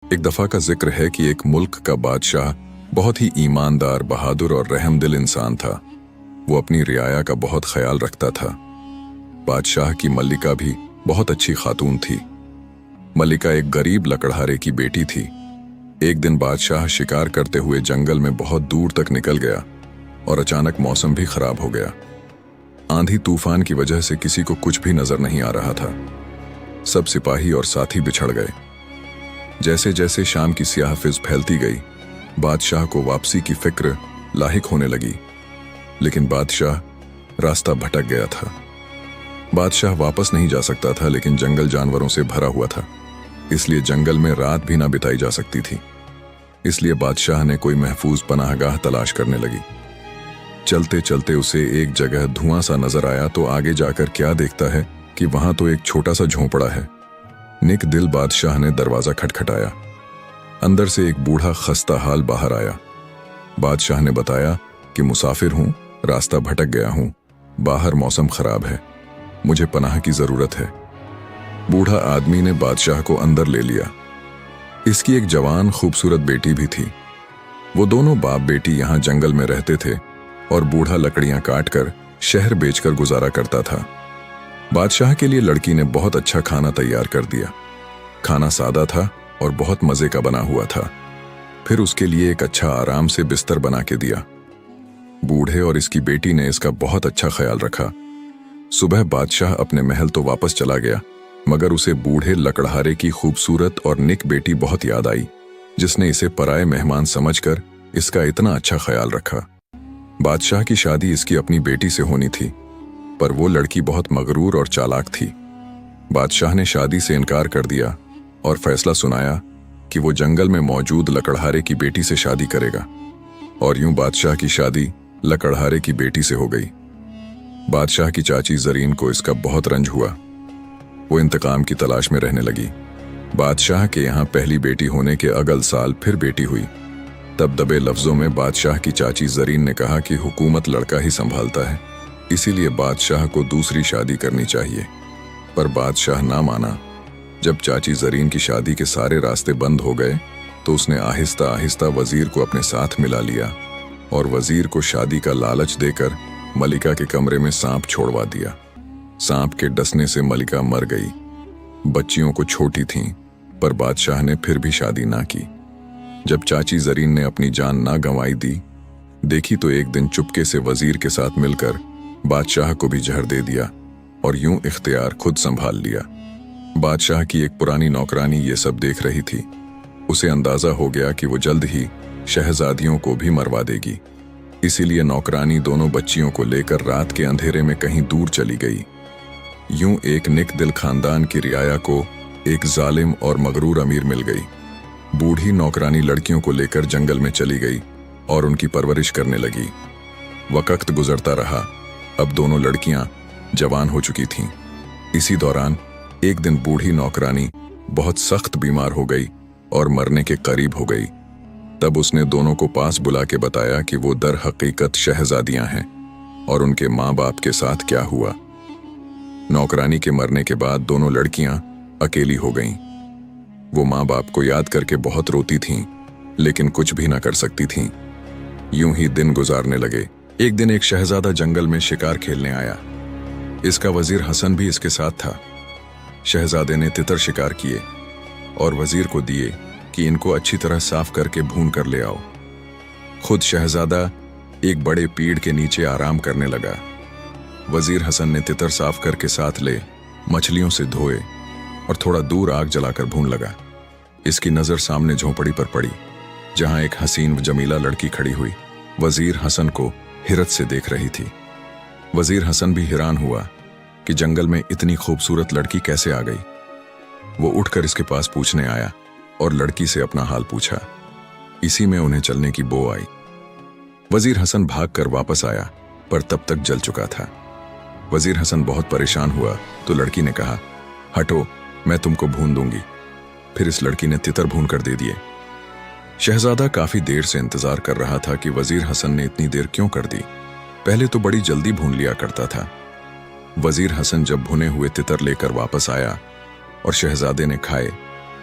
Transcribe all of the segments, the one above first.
एक दफा का जिक्र है कि एक मुल्क का बादशाह बहुत ही ईमानदार, बहादुर और रहमदिल इंसान था। वो अपनी रियाया का बहुत ख्याल रखता था। बादशाह की मल्लिका भी बहुत अच्छी खातून थी। मल्लिका एक गरीब लकड़हारे की बेटी थी। एक दिन बादशाह शिकार करते हुए जंगल में बहुत दूर तक निकल गया और अचानक मौसम भी खराब हो गया। आंधी तूफान की वजह से किसी को कुछ भी नजर नहीं आ रहा था। सब सिपाही और साथी बिछड़ गए। जैसे जैसे शाम की स्याह फिज फैलती गई, बादशाह को वापसी की फिक्र लाहिक होने लगी। लेकिन बादशाह रास्ता भटक गया था। बादशाह वापस नहीं जा सकता था, लेकिन जंगल जानवरों से भरा हुआ था, इसलिए जंगल में रात भी ना बिताई जा सकती थी। इसलिए बादशाह ने कोई महफूज पनाहगाह तलाश करने लगी। चलते चलते उसे एक जगह धुआं सा नजर आया तो आगे जाकर क्या देखता है कि वहां तो एक छोटा सा झोंपड़ा है। निक दिल बादशाह ने दरवाजा खटखटाया। अंदर से एक बूढ़ा खस्ता हाल बाहर आया। बादशाह ने बताया कि मुसाफिर हूं, रास्ता भटक गया हूं, बाहर मौसम खराब है, मुझे पनाह की जरूरत है। बूढ़ा आदमी ने बादशाह को अंदर ले लिया। इसकी एक जवान खूबसूरत बेटी भी थी। वो दोनों बाप बेटी यहां जंगल में रहते थे और बूढ़ा लकड़ियां काटकर शहर बेचकर गुजारा करता था। बादशाह के लिए लड़की ने बहुत अच्छा खाना तैयार कर दिया। खाना सादा था और बहुत मजे का बना हुआ था। फिर उसके लिए एक अच्छा आराम से बिस्तर बना के दिया। बूढ़े और इसकी बेटी ने इसका बहुत अच्छा ख्याल रखा। सुबह बादशाह अपने महल तो वापस चला गया, मगर उसे बूढ़े लकड़हारे की खूबसूरत और निक बेटी बहुत याद आई, जिसने इसे पराये मेहमान समझकर इसका इतना अच्छा ख्याल रखा। बादशाह की शादी इसकी अपनी बेटी से होनी थी, पर वो लड़की बहुत मगरूर और चालाक थी। बादशाह ने शादी से इनकार कर दिया और फैसला सुनाया कि वो जंगल में मौजूद लकड़हारे की बेटी से शादी करेगा। और यूं बादशाह की शादी लकड़हारे की बेटी से हो गई। बादशाह की चाची जरीन को इसका बहुत रंज हुआ। वो इंतकाम की तलाश में रहने लगी। बादशाह के यहाँ पहली बेटी होने के अगल साल फिर बेटी हुई। तब दबे लफ्जों में बादशाह की चाची जरीन ने कहा कि हुकूमत लड़का ही संभालता है, इसीलिए बादशाह को दूसरी शादी करनी चाहिए। पर बादशाह ना माना। जब चाची जरीन की शादी के सारे रास्ते बंद हो गए तो उसने आहिस्ता आहिस्ता वजीर को अपने साथ मिला लिया और वजीर को शादी का लालच देकर मलिका के कमरे में सांप छोड़वा दिया। सांप के डसने से मलिका मर गई। बच्चियों को छोटी थीं, पर बादशाह ने फिर भी शादी ना की। जब चाची जरीन ने अपनी जान ना गंवाई दी देखी तो एक दिन चुपके से वजीर के साथ मिलकर बादशाह को भी जहर दे दिया और यूं इख्तियार खुद संभाल लिया। बादशाह की एक पुरानी नौकरानी ये सब देख रही थी। उसे अंदाजा हो गया कि वो जल्द ही शहजादियों को भी मरवा देगी। इसीलिए नौकरानी दोनों बच्चियों को लेकर रात के अंधेरे में कहीं दूर चली गई। यूं एक निक दिल खानदान की रियाया को एक जालिम और मगरूर अमीर मिल गई। बूढ़ी नौकरानी लड़कियों को लेकर जंगल में चली गई और उनकी परवरिश करने लगी। वक्त गुजरता रहा। अब दोनों लड़कियां जवान हो चुकी थीं। इसी दौरान एक दिन बूढ़ी नौकरानी बहुत सख्त बीमार हो गई और मरने के करीब हो गई। तब उसने दोनों को पास बुला के बताया कि वो दर हकीकत शहजादियां हैं और उनके माँ बाप के साथ क्या हुआ। नौकरानी के मरने के बाद दोनों लड़कियां अकेली हो गईं। वो माँ बाप को याद करके बहुत रोती थीं, लेकिन कुछ भी ना कर सकती थीं। यूं ही दिन गुजारने लगे। एक दिन एक शहजादा जंगल में शिकार खेलने आया। इसका वजीर हसन भी इसके साथ था। शहजादे ने तितर शिकार किए और वजीर को दिए कि इनको अच्छी तरह साफ करके भून कर ले आओ। खुद शहजादा एक बड़े पेड़ के नीचे आराम करने लगा। वजीर हसन ने तितर साफ करके साथ ले मछलियों से धोए और थोड़ा दूर आग जलाकर भून लगा। इसकी नजर सामने झोंपड़ी पर पड़ी, जहां एक हसीन जमीला लड़की खड़ी हुई वजीर हसन को हिरत से देख रही थी। वजीर हसन भी हैरान हुआ कि जंगल में इतनी खूबसूरत लड़की कैसे आ गई। वो उठकर इसके पास पूछने आया और लड़की से अपना हाल पूछा। इसी में उन्हें चलने की बो आई। वजीर हसन भागकर वापस आया, पर तब तक जल चुका था। वजीर हसन बहुत परेशान हुआ तो लड़की ने कहा, हटो, मैं तुमको भून दूंगी। फिर इस लड़की ने तितर भून कर दे दिए। शहजादा काफी देर से इंतजार कर रहा था कि वजीर हसन ने इतनी देर क्यों कर दी। पहले तो बड़ी जल्दी भून लिया करता था। वजीर हसन जब भुने हुए तितर लेकर वापस आया और शहजादे ने खाए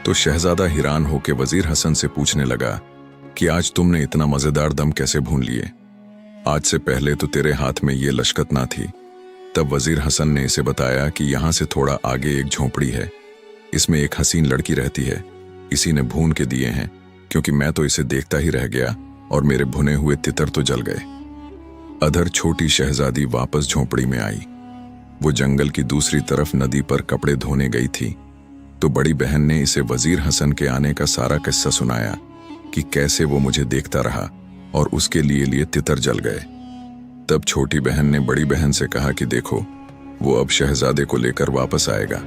तो शहजादा हैरान होकर वजीर हसन से पूछने लगा कि आज तुमने इतना मजेदार दम कैसे भून लिए? आज से पहले तो तेरे हाथ में ये लश्कत ना थी। तब वजीर हसन ने इसे बताया कि यहाँ से थोड़ा आगे एक झोंपड़ी है, इसमें एक हसीन लड़की रहती है, इसी ने भून के दिए हैं, क्योंकि मैं तो इसे देखता ही रह गया और मेरे भुने हुए तितर तो जल गए। अधर छोटी शहजादी वापस झोंपड़ी में आई। वो जंगल की दूसरी तरफ नदी पर कपड़े धोने गई थी, तो बड़ी बहन ने इसे वजीर हसन के आने का सारा किस्सा सुनाया कि कैसे वो मुझे देखता रहा और उसके लिए तितर जल गए। तब छोटी बहन ने बड़ी बहन से कहा कि देखो, वो अब शहजादे को लेकर वापस आएगा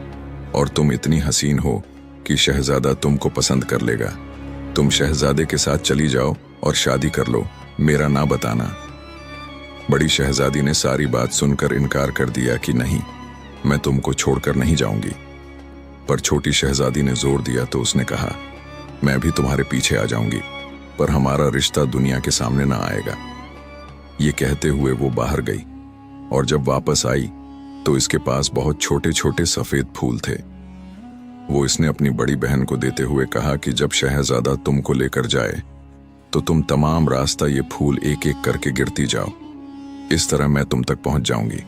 और तुम इतनी हसीन हो कि शहजादा तुमको पसंद कर लेगा। तुम शहजादे के साथ चली जाओ और शादी कर लो, मेरा ना बताना। बड़ी शहजादी ने सारी बात सुनकर इनकार कर दिया कि नहीं, मैं तुमको छोड़कर नहीं जाऊंगी। पर छोटी शहजादी ने जोर दिया तो उसने कहा, मैं भी तुम्हारे पीछे आ जाऊंगी, पर हमारा रिश्ता दुनिया के सामने ना आएगा। ये कहते हुए वो बाहर गई और जब वापस आई तो इसके पास बहुत छोटे छोटे सफेद फूल थे। वो इसने अपनी बड़ी बहन को देते हुए कहा कि जब शहजादा तुमको लेकर जाए तो तुम तमाम रास्ता ये फूल एक एक करके गिरती जाओ, इस तरह मैं तुम तक पहुंच जाऊंगी।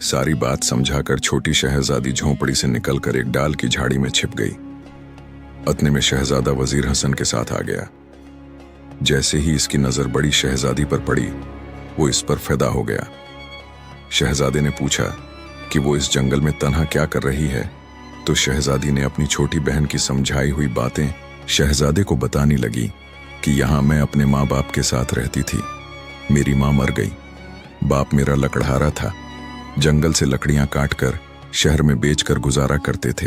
सारी बात समझाकर छोटी शहजादी झोंपड़ी से निकलकर एक डाल की झाड़ी में छिप गई। इतने में शहजादा वजीर हसन के साथ आ गया। जैसे ही इसकी नजर बड़ी शहजादी पर पड़ी, वो इस पर फिदा हो गया। शहजादे ने पूछा कि वो इस जंगल में तन्हा क्या कर रही है, तो शहजादी ने अपनी छोटी बहन की समझाई हुई बातें शहजादे को बताने लगी कि यहाँ मैं अपने माँ बाप के साथ रहती थी। मेरी माँ मर गई, बाप मेरा लकड़हारा था, जंगल से लकड़ियां काटकर शहर में बेचकर गुजारा करते थे।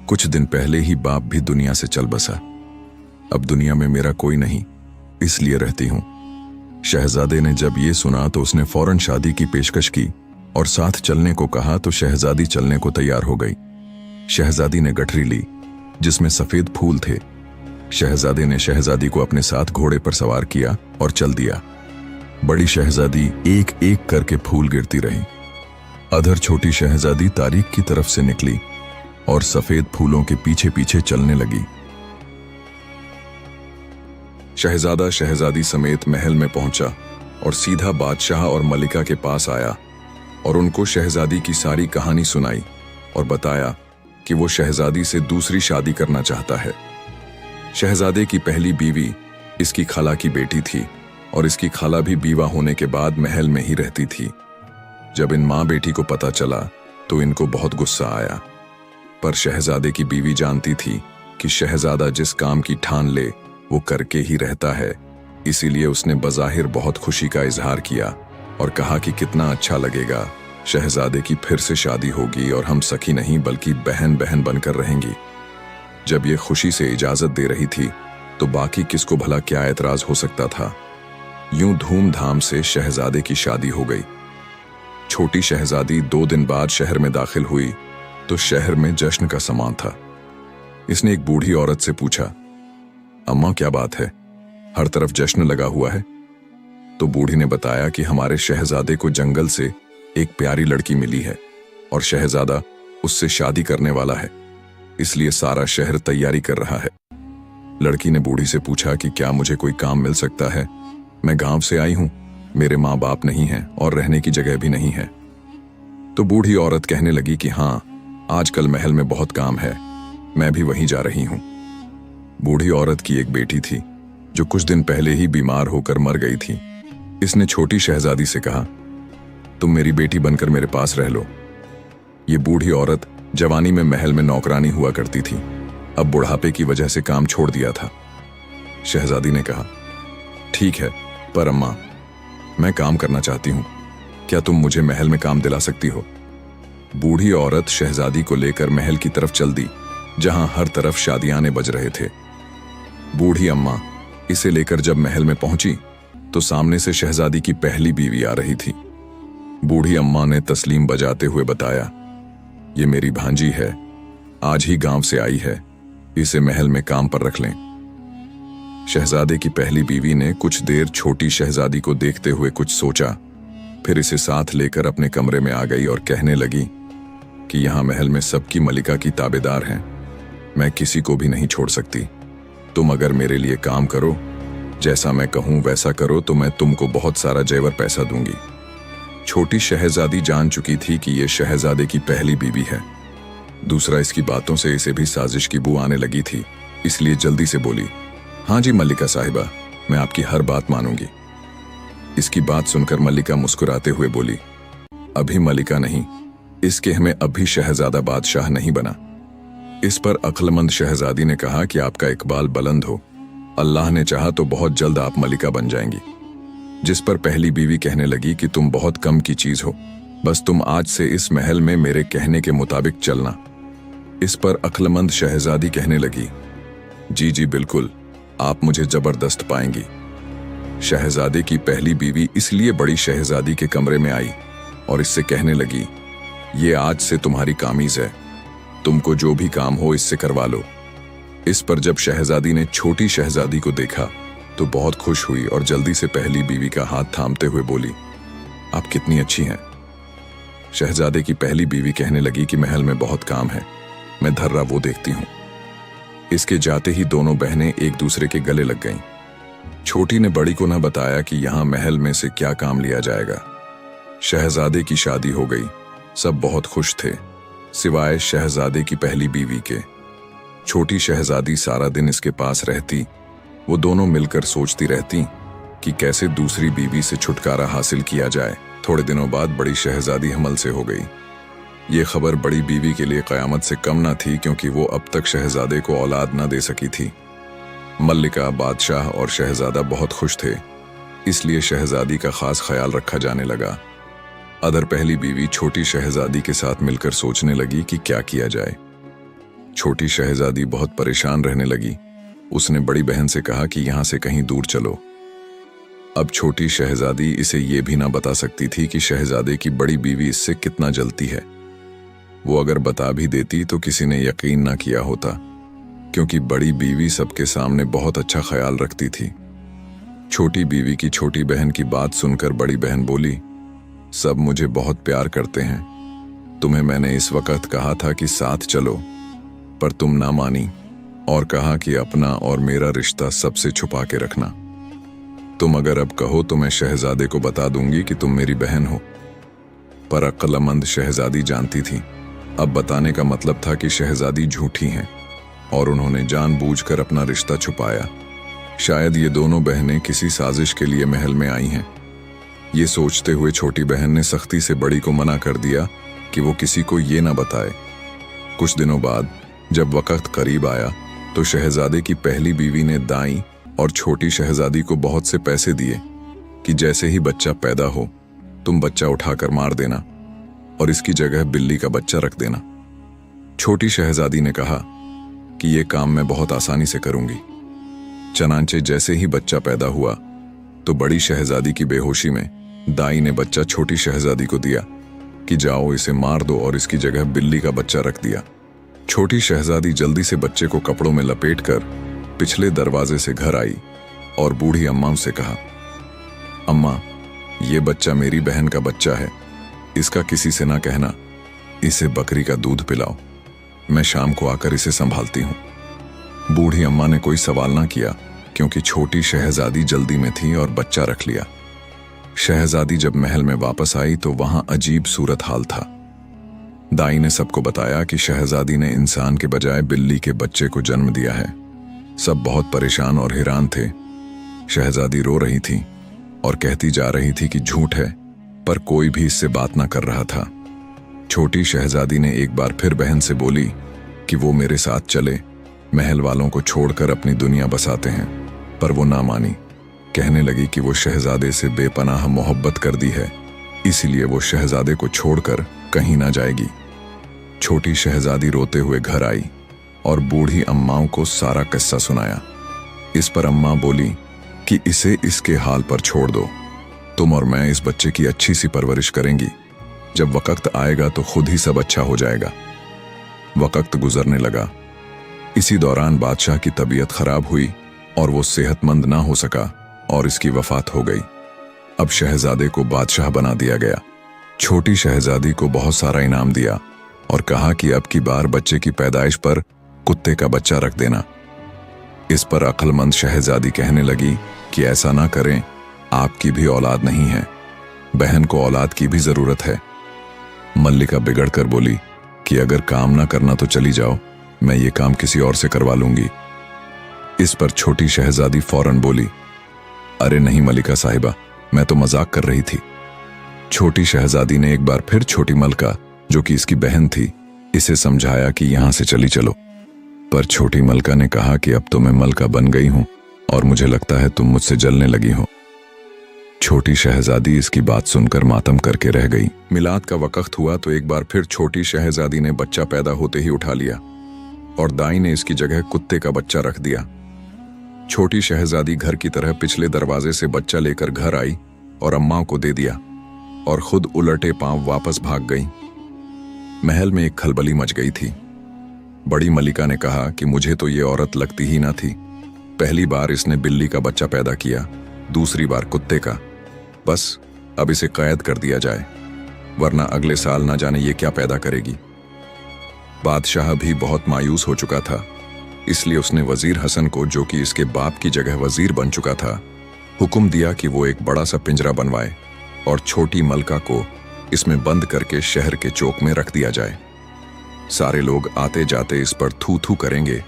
कुछ दिन पहले ही बाप भी दुनिया से चल बसा। अब दुनिया में मेरा कोई नहीं, इसलिए रहती हूं। शहजादे ने जब ये सुना तो उसने फौरन शादी की पेशकश की और साथ चलने को कहा, तो शहजादी चलने को तैयार हो गई। शहजादी ने गठरी ली जिसमें सफेद फूल थे। शहजादे ने शहजादी को अपने साथ घोड़े पर सवार किया और चल दिया। बड़ी शहजादी एक एक करके फूल गिरती रही। अधर छोटी शहजादी तारीख की तरफ से निकली और सफेद फूलों के पीछे पीछे चलने लगी। शहजादा शहजादी समेत महल में पहुंचा और सीधा बादशाह और मलिका के पास आया और उनको शहजादी की सारी कहानी सुनाई और बताया कि वो शहजादी से दूसरी शादी करना चाहता है। शहजादे की पहली बीवी इसकी खाला की बेटी थी और इसकी खाला भी बीवा होने के बाद महल में ही रहती थी। जब इन माँ बेटी को पता चला तो इनको बहुत गुस्सा आया, पर शहजादे की बीवी जानती थी कि शहजादा जिस काम की ठान ले वो करके ही रहता है, इसीलिए उसने बज़ाहिर बहुत खुशी का इजहार किया और कहा कि कितना अच्छा लगेगा, शहजादे की फिर से शादी होगी और हम सखी नहीं बल्कि बहन बहन बनकर रहेंगी। जब ये खुशी से इजाजत दे रही थी तो बाकी किसको भला क्या एतराज हो सकता था। यूं धूमधाम से शहजादे की शादी हो गई। छोटी शहजादी 2 दिन बाद शहर में दाखिल हुई तो शहर में जश्न का सामान था। इसने एक बूढ़ी औरत से पूछा, अम्मा क्या बात है, हर तरफ जश्न लगा हुआ है? तो बूढ़ी ने बताया कि हमारे शहजादे को जंगल से एक प्यारी लड़की मिली है और शहजादा उससे शादी करने वाला है, इसलिए सारा शहर तैयारी कर रहा है। लड़की ने बूढ़ी से पूछा कि क्या मुझे कोई काम मिल सकता है? मैं गांव से आई हूं, मेरे माँ बाप नहीं हैं और रहने की जगह भी नहीं है। तो बूढ़ी औरत कहने लगी कि हाँ, आजकल महल में बहुत काम है, मैं भी वहीं जा रही हूं। बूढ़ी औरत की एक बेटी थी जो कुछ दिन पहले ही बीमार होकर मर गई थी। इसने छोटी शहजादी से कहा, तुम मेरी बेटी बनकर मेरे पास रह लो। ये बूढ़ी औरत जवानी में महल में नौकरानी हुआ करती थी, अब बुढ़ापे की वजह से काम छोड़ दिया था। शहजादी ने कहा, ठीक है, पर अम्मा मैं काम करना चाहती हूं, क्या तुम मुझे महल में काम दिला सकती हो? बूढ़ी औरत शहजादी को लेकर महल की तरफ चल दी, जहां हर तरफ शादियाने बज रहे थे। बूढ़ी अम्मा इसे लेकर जब महल में पहुंची तो सामने से शहजादी की पहली बीवी आ रही थी। बूढ़ी अम्मा ने तस्लीम बजाते हुए बताया, ये मेरी भांजी है, आज ही गांव से आई है, इसे महल में काम पर रख लें। शहजादे की पहली बीवी ने कुछ देर छोटी शहजादी को देखते हुए कुछ सोचा, फिर इसे साथ लेकर अपने कमरे में आ गई और कहने लगी कि यहाँ महल में सबकी मलिका की ताबेदार हैं। मैं किसी को भी नहीं छोड़ सकती। तुम अगर मेरे लिए काम करो, जैसा मैं कहूँ वैसा करो, तो मैं तुमको बहुत सारा जेवर पैसा दूंगी। छोटी शहजादी जान चुकी थी कि ये शहजादे की पहली बीवी है। दूसरा, इसकी बातों से इसे भी साजिश की बू आने लगी थी, इसलिए जल्दी से बोली, हाँ जी मल्लिका साहिबा, मैं आपकी हर बात मानूंगी। इसकी बात सुनकर मल्लिका मुस्कुराते हुए बोली, अभी मल्लिका नहीं, इसके हमें अभी शहजादा बादशाह नहीं बना। इस पर अक्लमंद शहजादी ने कहा कि आपका इकबाल बुलंद हो, अल्लाह ने चाहा तो बहुत जल्द आप मल्लिका बन जाएंगी। जिस पर पहली बीवी कहने लगी कि तुम बहुत कम की चीज हो, बस तुम आज से इस महल में मेरे कहने के मुताबिक चलना। इस पर अक्लमंद शहजादी कहने लगी, जी जी बिल्कुल, आप मुझे जबरदस्त पाएंगी। शहजादे की पहली बीवी इसलिए बड़ी शहजादी के कमरे में आई और इससे कहने लगी, ये आज से तुम्हारी कामीज है, तुमको जो भी काम हो इससे करवा लो। इस पर जब शहजादी ने छोटी शहजादी को देखा तो बहुत खुश हुई और जल्दी से पहली बीवी का हाथ थामते हुए बोली, आप कितनी अच्छी हैं। शहजादे की पहली बीवी कहने लगी कि महल में बहुत काम है, मैं धर्रा वो देखती हूँ। इसके जाते ही दोनों बहनें एक दूसरे के गले लग गईं। छोटी ने बड़ी को न बताया कि यहाँ महल में से क्या काम लिया जाएगा। शहजादे की शादी हो गई, सब बहुत खुश थे, सिवाय शहजादे की पहली बीवी के। छोटी शहजादी सारा दिन इसके पास रहती, वो दोनों मिलकर सोचती रहती कि कैसे दूसरी बीवी से छुटकारा हासिल किया जाए। थोड़े दिनों बाद बड़ी शहजादी हमल से हो गई। ये खबर बड़ी बीवी के लिए कयामत से कम न थी, क्योंकि वो अब तक शहजादे को औलाद न दे सकी थी। मल्लिका, बादशाह और शहजादा बहुत खुश थे, इसलिए शहजादी का खास ख्याल रखा जाने लगा। अदर पहली बीवी छोटी शहजादी के साथ मिलकर सोचने लगी कि क्या किया जाए। छोटी शहजादी बहुत परेशान रहने लगी। उसने बड़ी बहन से कहा कि यहाँ से कहीं दूर चलो। अब छोटी शहजादी इसे ये भी ना बता सकती थी कि शहजादे की बड़ी बीवी इससे कितना जलती है। वो अगर बता भी देती तो किसी ने यकीन ना किया होता, क्योंकि बड़ी बीवी सबके सामने बहुत अच्छा ख्याल रखती थी। छोटी बीवी की छोटी बहन की बात सुनकर बड़ी बहन बोली, सब मुझे बहुत प्यार करते हैं, तुम्हें मैंने इस वक्त कहा था कि साथ चलो, पर तुम ना मानी और कहा कि अपना और मेरा रिश्ता सबसे छुपा के रखना। तुम अगर अब कहो तो मैं शहजादे को बता दूंगी कि तुम मेरी बहन हो। पर अक्लमंद शहजादी जानती थी, अब बताने का मतलब था कि शहजादी झूठी हैं और उन्होंने जानबूझकर अपना रिश्ता छुपाया। शायद ये दोनों बहनें किसी साजिश के लिए महल में आई हैं। ये सोचते हुए छोटी बहन ने सख्ती से बड़ी को मना कर दिया कि वो किसी को ये ना बताए। कुछ दिनों बाद जब वक्त करीब आया तो शहजादे की पहली बीवी ने दाई और छोटी शहजादी को बहुत से पैसे दिए कि जैसे ही बच्चा पैदा हो तुम बच्चा उठाकर मार देना और इसकी जगह बिल्ली का बच्चा रख देना। छोटी शहजादी ने कहा कि ये काम मैं बहुत आसानी से करूंगी। चनांचे जैसे ही बच्चा पैदा हुआ तो बड़ी शहजादी की बेहोशी में दाई ने बच्चा छोटी शहजादी को दिया कि जाओ इसे मार दो, और इसकी जगह बिल्ली का बच्चा रख दिया। छोटी शहजादी जल्दी से बच्चे को कपड़ों में लपेटकर पिछले दरवाजे से घर आई और बूढ़ी अम्मा से कहा, अम्मा, ये बच्चा मेरी बहन का बच्चा है, इसका किसी से ना कहना, इसे बकरी का दूध पिलाओ, मैं शाम को आकर इसे संभालती हूँ। बूढ़ी अम्मा ने कोई सवाल ना किया, क्योंकि छोटी शहजादी जल्दी में थी और बच्चा रख लिया। शहजादी जब महल में वापस आई तो वहां अजीब सूरत हाल था। दाई ने सबको बताया कि शहजादी ने इंसान के बजाय बिल्ली के बच्चे को जन्म दिया है। सब बहुत परेशान और हैरान थे। शहजादी रो रही थी और कहती जा रही थी कि झूठ है, पर कोई भी इससे बात ना कर रहा था। छोटी शहजादी ने एक बार फिर बहन से बोली कि वो मेरे साथ चले, महल वालों को छोड़कर अपनी दुनिया बसाते हैं, पर वो ना मानी। कहने लगी कि वो शहजादे से बेपनाह मोहब्बत कर दी है, इसलिए वो शहजादे को छोड़कर कहीं ना जाएगी। छोटी शहजादी रोते हुए घर आई और बूढ़ी अम्माओं को सारा किस्सा सुनाया। इस पर अम्मा बोली कि इसे इसके हाल पर छोड़ दो, तुम और मैं इस बच्चे की अच्छी सी परवरिश करेंगी, जब वक्त आएगा तो खुद ही सब अच्छा हो जाएगा। वक्त गुजरने लगा। इसी दौरान बादशाह की तबीयत खराब हुई और वो सेहतमंद ना हो सका और इसकी वफात हो गई। अब शहजादे को बादशाह बना दिया गया। छोटी शहजादी को बहुत सारा इनाम दिया और कहा कि अब की बार बच्चे की पैदाइश पर कुत्ते का बच्चा रख देना। इस पर अक्लमंद शहजादी कहने लगी कि ऐसा ना करें, आपकी भी औलाद नहीं है, बहन को औलाद की भी जरूरत है। मल्लिका बिगड़ कर बोली कि अगर काम ना करना तो चली जाओ, मैं ये काम किसी और से करवा लूंगी। इस पर छोटी शहजादी फौरन बोली, अरे नहीं मल्लिका साहिबा, मैं तो मजाक कर रही थी। छोटी शहजादी ने एक बार फिर छोटी मलका, जो कि इसकी बहन थी, इसे समझाया कि यहां से चली चलो। पर छोटी मलका ने कहा कि अब तो मैं मलका बन गई हूं और मुझे लगता है तुम मुझसे जलने लगी हो। छोटी शहजादी इसकी बात सुनकर मातम करके रह गई। मिलाद का वक्त हुआ तो एक बार फिर छोटी शहजादी ने बच्चा पैदा होते ही उठा लिया और दाई ने इसकी जगह कुत्ते का बच्चा रख दिया। छोटी शहजादी घर की तरह पिछले दरवाजे से बच्चा लेकर घर आई और अम्मा को दे दिया और खुद उलटे पांव वापस भाग गई। महल में एक खलबली मच गई थी। बड़ी मलिका ने कहा कि मुझे तो ये औरत लगती ही ना थी। पहली बार इसने बिल्ली का बच्चा पैदा किया, दूसरी बार कुत्ते का। बस अब इसे कैद कर दिया जाए, वरना अगले साल ना जाने ये क्या पैदा करेगी। बादशाह भी बहुत मायूस हो चुका था, इसलिए उसने वजीर हसन को, जो कि इसके बाप की जगह वजीर बन चुका था, हुक्म दिया कि वो एक बड़ा सा पिंजरा बनवाए और छोटी मलका को इसमें बंद करके शहर के चौक में रख दिया जाए। सारे लोग आते जाते इस पर थू थू करेंगे।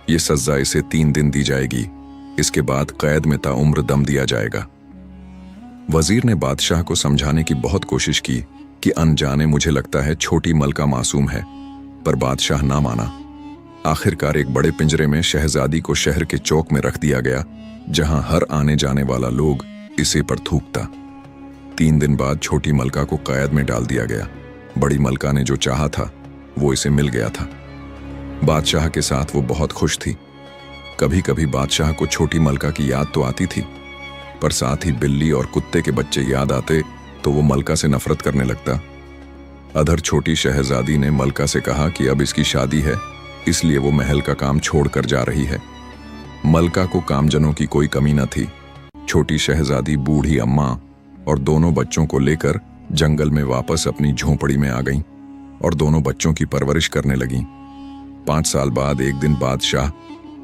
ये सजा इसे 3 दिन दी जाएगी, इसके बाद कैद में ताउम्र दम दिया जाएगा। वजीर ने बादशाह को समझाने की बहुत कोशिश की कि अनजाने मुझे लगता है छोटी मलका मासूम है, पर बादशाह ना माना। आखिरकार एक बड़े पिंजरे में शहजादी को शहर के चौक में रख दिया गया, जहां हर आने जाने वाला लोग इसे पर थूकता। 3 दिन बाद छोटी मलका को कैद में डाल दिया गया। बड़ी मलका ने जो चाहा था वो इसे मिल गया था। बादशाह के साथ वो बहुत खुश थी। कभी कभी बादशाह को छोटी मलका की याद तो आती थी, पर साथ ही बिल्ली और कुत्ते के बच्चे याद आते तो वो मलका से नफरत करने लगता। अधर छोटी शहजादी ने मलका से कहा कि अब इसकी शादी है, इसलिए वो महल का काम छोड़कर जा रही है। मलका को कामजनों की कोई कमी न थी। छोटी शहजादी बूढ़ी अम्मा और दोनों बच्चों को लेकर जंगल में वापस अपनी झोंपड़ी में आ गईं और दोनों बच्चों की परवरिश करने लगीं। 5 साल बाद एक दिन बादशाह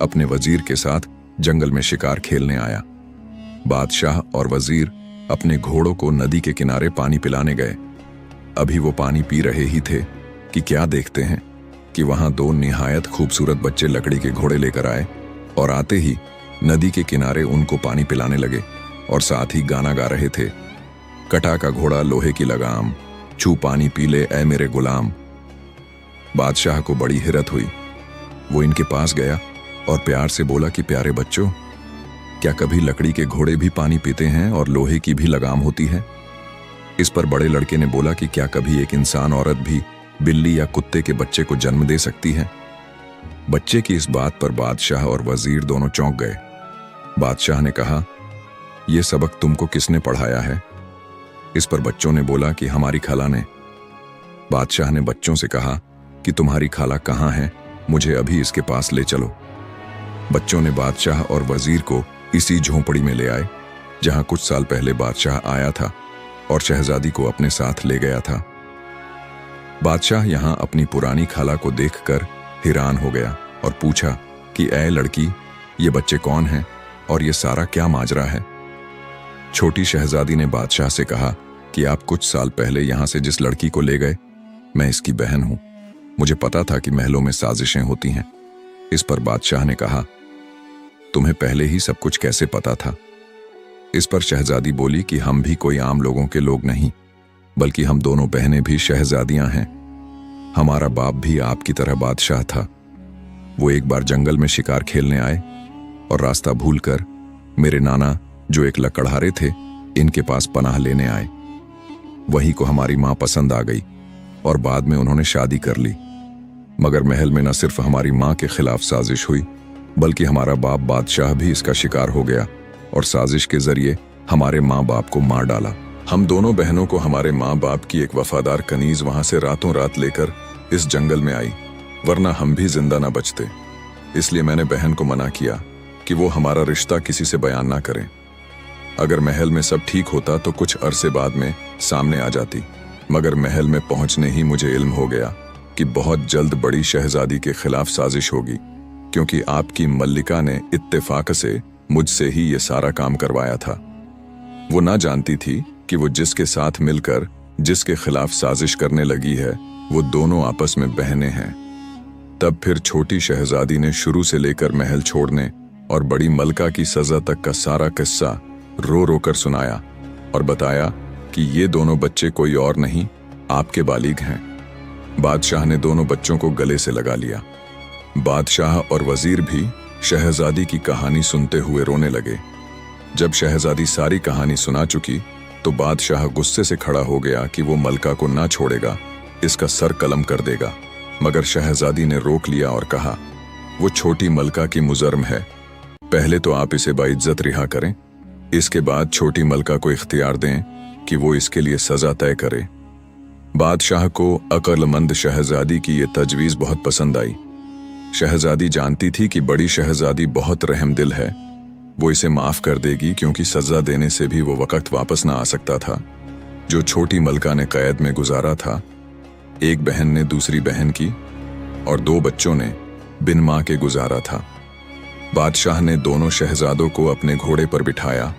अपने वजीर के साथ जंगल में शिकार खेलने आया। बादशाह और वजीर अपने घोड़ों को नदी के किनारे पानी पिलाने गए। अभी वो पानी पी रहे ही थे कि क्या देखते हैं कि वहां 2 निहायत खूबसूरत बच्चे लकड़ी के घोड़े लेकर आए और आते ही नदी के किनारे उनको पानी पिलाने लगे और साथ ही गाना गा रहे थे, कटा का घोड़ा लोहे की लगाम, छू पानी पी ले ऐ मेरे गुलाम। बादशाह को बड़ी हिरत हुई। वो इनके पास गया और प्यार से बोला कि प्यारे बच्चों, क्या कभी लकड़ी के घोड़े भी पानी पीते हैं और लोहे की भी लगाम होती है? इस पर बड़े लड़के ने बोला कि क्या कभी एक इंसान औरत भी बिल्ली या कुत्ते के बच्चे को जन्म दे सकती है? बच्चे की इस बात पर बादशाह और वजीर दोनों चौंक गए। बादशाह ने कहा, यह सबक तुमको किसने पढ़ाया है? इस पर बच्चों ने बोला कि हमारी खाला ने। बादशाह ने बच्चों से कहा कि तुम्हारी खाला कहाँ है, मुझे अभी इसके पास ले चलो। बच्चों ने बादशाह और वजीर को इसी झोंपड़ी में ले आए जहां कुछ साल पहले बादशाह आया था और शहजादी को अपने साथ ले गया था। बादशाह यहां अपनी पुरानी खाला को देखकर हैरान हो गया और पूछा कि ऐ लड़की, ये बच्चे कौन हैं और ये सारा क्या माजरा है? छोटी शहजादी ने बादशाह से कहा कि आप कुछ साल पहले यहां से जिस लड़की को ले गए, मैं इसकी बहन हूं। मुझे पता था कि महलों में साजिशें होती हैं। इस पर बादशाह ने कहा, तुम्हें पहले ही सब कुछ कैसे पता था? इस पर शहजादी बोली कि हम भी कोई आम लोगों के लोग नहीं, बल्कि हम दोनों बहनें भी शहजादियां हैं। हमारा बाप भी आपकी तरह बादशाह था। वो एक बार जंगल में शिकार खेलने आए और रास्ता भूलकर मेरे नाना, जो एक लकड़हारे थे, इनके पास पनाह लेने आए। वही को हमारी माँ पसंद आ गई और बाद में उन्होंने शादी कर ली। मगर महल में न सिर्फ हमारी माँ के खिलाफ साजिश हुई, बल्कि हमारा बाप बादशाह भी इसका शिकार हो गया और साजिश के जरिए हमारे माँ बाप को मार डाला। हम दोनों बहनों को हमारे माँ बाप की एक वफादार कनीज वहां से रातों रात लेकर इस जंगल में आई, वरना हम भी जिंदा ना बचते। इसलिए मैंने बहन को मना किया कि वो हमारा रिश्ता किसी से बयान ना करें। अगर महल में सब ठीक होता तो कुछ अरसे बाद में सामने आ जाती, मगर महल में पहुंचने ही मुझे इल्म हो गया कि बहुत जल्द बड़ी शहजादी के खिलाफ साजिश होगी, क्योंकि आपकी मल्लिका ने इत्तेफाक से मुझसे ही ये सारा काम करवाया था। वो ना जानती थी कि वो जिसके साथ मिलकर जिसके खिलाफ साजिश करने लगी है, वो दोनों आपस में बहनें हैं। तब फिर छोटी शहजादी ने शुरू से लेकर महल छोड़ने और बड़ी मलका की सजा तक का सारा किस्सा रो रो कर सुनाया और बताया कि ये दोनों बच्चे कोई और नहीं, आपके बालिग हैं। बादशाह ने दोनों बच्चों को गले से लगा लिया। बादशाह और वजीर भी शहजादी की कहानी सुनते हुए रोने लगे। जब शहजादी सारी कहानी सुना चुकी तो बादशाह गुस्से से खड़ा हो गया कि वो मलका को ना छोड़ेगा, इसका सर कलम कर देगा। मगर शहजादी ने रोक लिया और कहा, वो छोटी मलका की मुजर्म है, पहले तो आप इसे बाइज्जत रिहा करें, इसके बाद छोटी मलका को इख्तियार दें कि वो इसके लिए सजा तय करे। बादशाह को अक्लमंद शहजादी की ये तजवीज़ बहुत पसंद आई। शहजादी जानती थी कि बड़ी शहजादी बहुत रहमदिल है, वो इसे माफ कर देगी, क्योंकि सजा देने से भी वो वक्त वापस ना आ सकता था जो छोटी मलका ने कैद में गुजारा था। एक बहन ने दूसरी बहन की और दो बच्चों ने बिन मां के गुजारा था। बादशाह ने दोनों शहजादों को अपने घोड़े पर बिठाया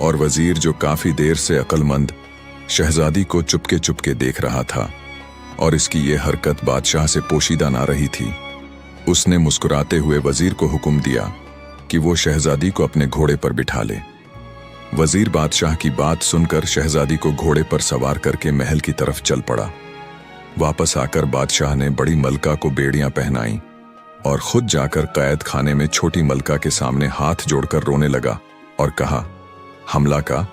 और वजीर, जो काफी देर से अक्लमंद शहजादी को चुपके चुपके देख रहा था और इसकी ये हरकत बादशाह से पोशीदा ना रही थी, उसने मुस्कुराते हुए वजीर को हुक्म दिया कि वो शहजादी को अपने घोड़े पर बिठा ले। वजीर बादशाह की बात सुनकर शहजादी को घोड़े पर सवार करके महल की तरफ चल पड़ा। वापस आकर बादशाह ने बड़ी मलका को बेड़ियां पहनाई और खुद जाकर कैद खाने में छोटी मलका के सामने हाथ जोड़कर रोने लगा और कहा, हमला का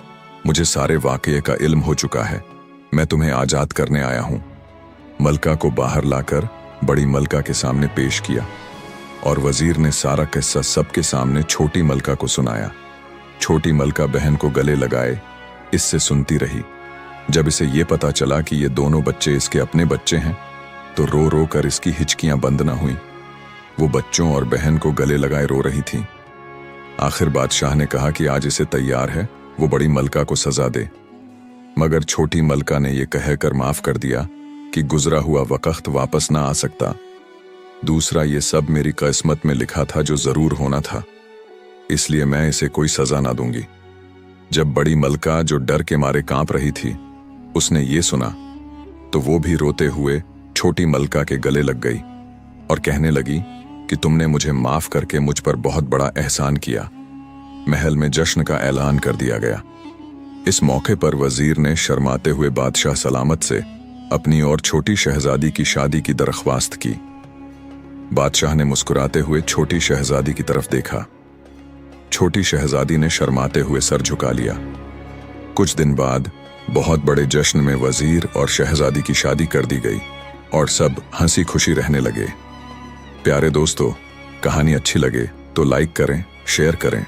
मुझे सारे वाकये का इल्म हो चुका है, मैं तुम्हें आजाद करने आया हूं। मलका को बाहर लाकर बड़ी मलका के सामने पेश किया और वजीर ने सारा किस्सा सबके सामने छोटी मलका को सुनाया। छोटी मलका बहन को गले लगाए इससे सुनती रही। जब इसे ये पता चला कि ये दोनों बच्चे इसके अपने बच्चे हैं तो रो रो कर इसकी हिचकियां बंद न हुई। वो बच्चों और बहन को गले लगाए रो रही थी। आखिर बादशाह ने कहा कि आज इसे तैयार है वो बड़ी मलका को सजा दे, मगर छोटी मलका ने यह कहकर माफ कर दिया कि गुजरा हुआ वक्त वापस ना आ सकता। दूसरा, ये सब मेरी किस्मत में लिखा था जो जरूर होना था, इसलिए मैं इसे कोई सजा ना दूंगी। जब बड़ी मलका, जो डर के मारे कांप रही थी, उसने ये सुना तो वो भी रोते हुए छोटी मलका के गले लग गई और कहने लगी कि तुमने मुझे माफ करके मुझ पर बहुत बड़ा एहसान किया। महल में जश्न का ऐलान कर दिया गया। इस मौके पर वजीर ने शर्माते हुए बादशाह सलामत से अपनी और छोटी शहजादी की शादी की दरख्वास्त की। बादशाह ने मुस्कुराते हुए छोटी शहजादी की तरफ देखा। छोटी शहजादी ने शर्माते हुए सर झुका लिया। कुछ दिन बाद बहुत बड़े जश्न में वजीर और शहजादी की शादी कर दी गई और सब हंसी खुशी रहने लगे। प्यारे दोस्तों, कहानी अच्छी लगे तो लाइक करें, शेयर करें